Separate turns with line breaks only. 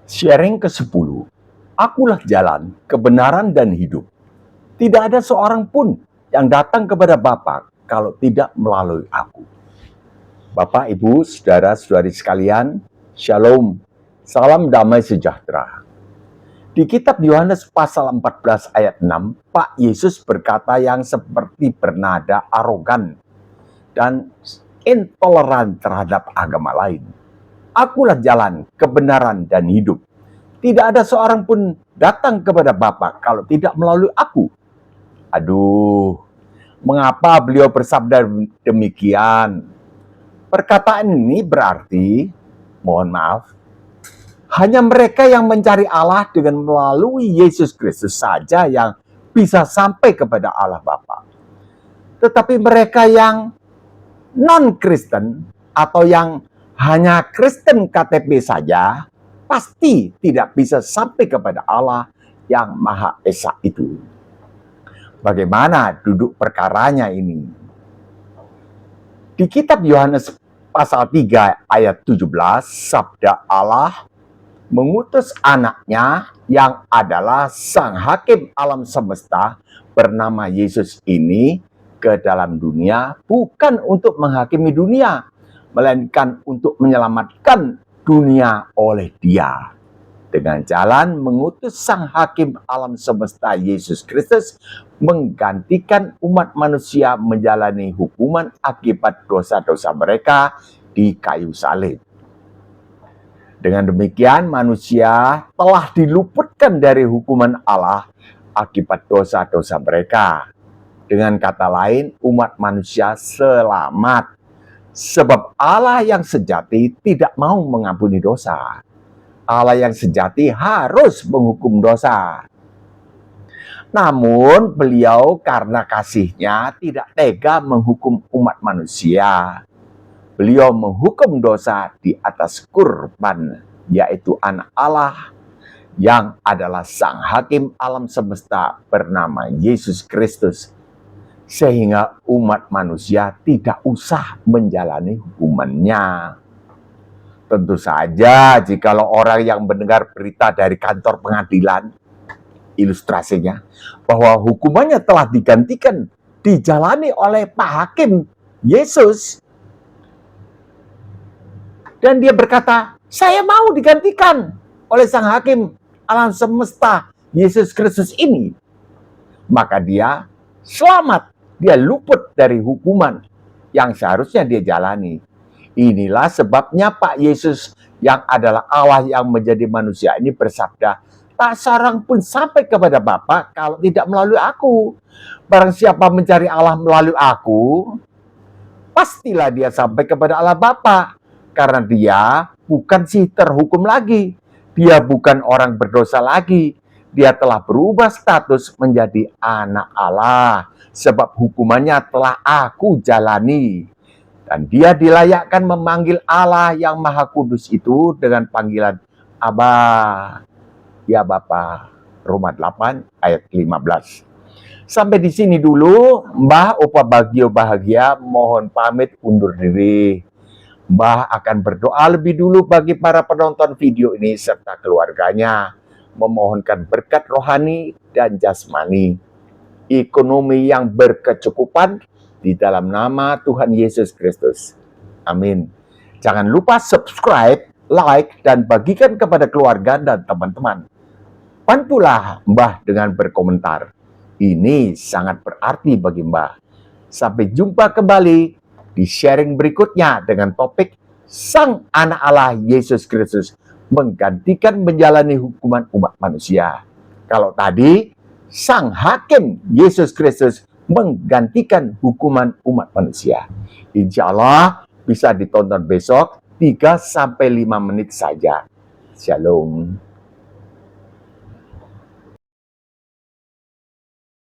Sharing ke-10. Akulah jalan, kebenaran, dan hidup. Tidak ada seorang pun yang datang kepada Bapa kalau tidak melalui aku. Bapak, Ibu, saudara-saudari sekalian, Shalom, salam damai sejahtera. Di kitab Yohanes pasal 14 ayat 6, Pak Yesus berkata yang seperti bernada arogan dan intoleran terhadap agama lain. Akulah jalan, kebenaran, dan hidup. Tidak ada seorang pun datang kepada Bapa kalau tidak melalui aku. Aduh, mengapa beliau bersabda demikian? Perkataan ini berarti, mohon maaf, hanya mereka yang mencari Allah dengan melalui Yesus Kristus saja yang bisa sampai kepada Allah Bapa. Tetapi mereka yang non-Kristen atau yang hanya Kristen KTP saja, pasti tidak bisa sampai kepada Allah yang Maha Esa itu. Bagaimana duduk perkaranya ini? Di kitab Yohanes pasal 3 ayat 17, sabda Allah mengutus anaknya yang adalah sang hakim alam semesta bernama Yesus ini ke dalam dunia bukan untuk menghakimi dunia, melainkan untuk menyelamatkan dunia oleh Dia. Dengan jalan mengutus sang hakim alam semesta Yesus Kristus menggantikan umat manusia menjalani hukuman akibat dosa-dosa mereka di kayu salib. Dengan demikian manusia telah diluputkan dari hukuman Allah akibat dosa-dosa mereka. Dengan kata lain, umat manusia selamat. Sebab Allah yang sejati tidak mau mengampuni dosa. Allah yang sejati harus menghukum dosa. Namun beliau karena kasihnya tidak tega menghukum umat manusia. Beliau menghukum dosa di atas kurban, yaitu anak Allah yang adalah sang hakim alam semesta bernama Yesus Kristus. Sehingga umat manusia tidak usah menjalani hukumannya. Tentu saja jikalau orang yang mendengar berita dari kantor pengadilan, ilustrasinya, bahwa hukumannya telah digantikan, dijalani oleh Pak Hakim Yesus, dan dia berkata, saya mau digantikan oleh sang hakim alam semesta Yesus Kristus ini, maka dia selamat, dia luput dari hukuman yang seharusnya dia jalani. Inilah sebabnya Pak Yesus yang adalah Allah yang menjadi manusia ini bersabda, tak seorang pun sampai kepada Bapa kalau tidak melalui aku. Barang siapa mencari Allah melalui aku, pastilah dia sampai kepada Allah Bapa. Karena dia bukan si terhukum lagi. Dia bukan orang berdosa lagi. Dia telah berubah status menjadi anak Allah. Sebab hukumannya telah aku jalani. Dan dia dilayakkan memanggil Allah yang Maha Kudus itu dengan panggilan Aba, ya Bapa. Roma 8 ayat 15. Sampai di sini dulu, Mbah Opa Bagio Bahagia mohon pamit undur diri. Mbah akan berdoa lebih dulu bagi para penonton video ini serta keluarganya, memohonkan berkat rohani dan jasmani, ekonomi yang berkecukupan di dalam nama Tuhan Yesus Kristus. Amin. Jangan lupa subscribe, like, dan bagikan kepada keluarga dan teman-teman. Bantulah Mbah dengan berkomentar. Ini sangat berarti bagi Mbah. Sampai jumpa kembali di sharing berikutnya dengan topik Sang Anak Allah Yesus Kristus menggantikan menjalani hukuman umat manusia. Kalau tadi Sang Hakim Yesus Kristus menggantikan hukuman umat manusia. Insya Allah bisa ditonton besok 3-5 menit saja. Shalom.